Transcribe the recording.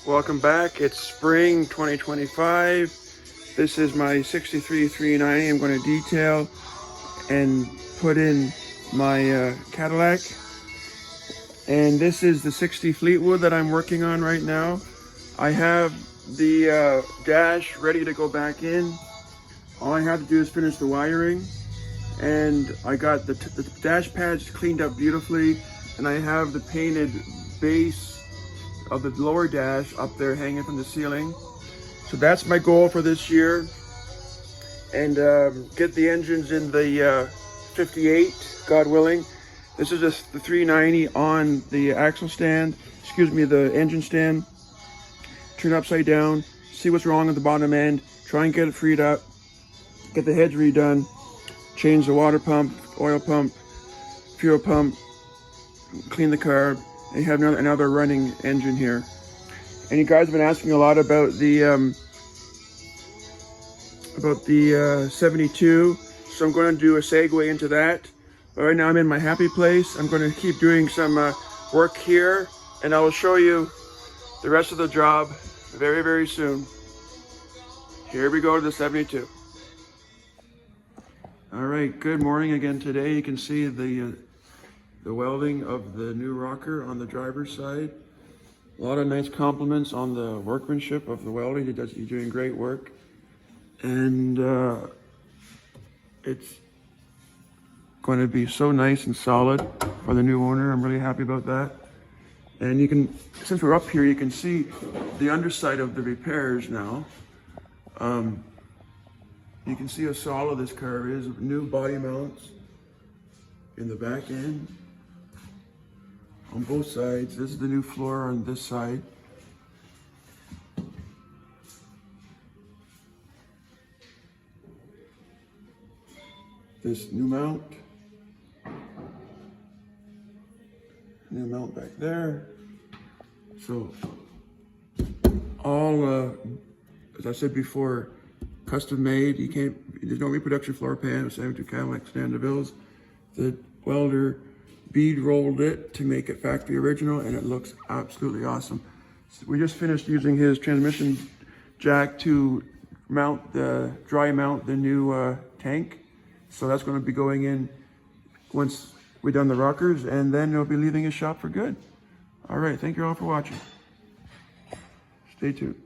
Welcome back. It's spring 2025. This is my 63 390. I'm going to detail and put in my Cadillac. And this is the 60 Fleetwood that I'm working on right now. I have the dash ready to go back in. All I have to do is finish the wiring. And I got the dash pads cleaned up beautifully. And I have the painted base of the lower dash up there hanging from the ceiling. So that's my goal for this year. And get the engines in the 58, God willing. This is just the 390 on the axle stand, the engine stand. Turn it upside down, see what's wrong at the bottom end, try and get it freed up, get the heads redone, change the water pump, oil pump, fuel pump, clean the carb, and you have another running engine here. And you guys have been asking a lot about the 72, so I'm going to do a segue into that. But right now I'm in my happy place. I'm going to keep doing some work here, and I will show you the rest of the job very, very soon. Here we go to the 72. All right, good morning again today. You can see the welding of the new rocker on the driver's side. A lot of nice compliments on the workmanship of the welding. You're doing great work. And it's going to be so nice and solid for the new owner. I'm really happy about that. And you can, since we're up here, you can see the underside of the repairs now. You can see how solid this car is. New body mounts in the back end on both sides. This is the new floor on this side. This new mount back there. So all, as I said before, custom made. There's no reproduction floor pan. Same to Cadillac SDV. The welder bead rolled it to make it factory original, and it looks absolutely awesome. So we just finished using his transmission jack to dry mount the new tank. So that's going to be going in once we're done the rockers, and then it'll be leaving his shop for good. All right, thank you all for watching. Stay tuned.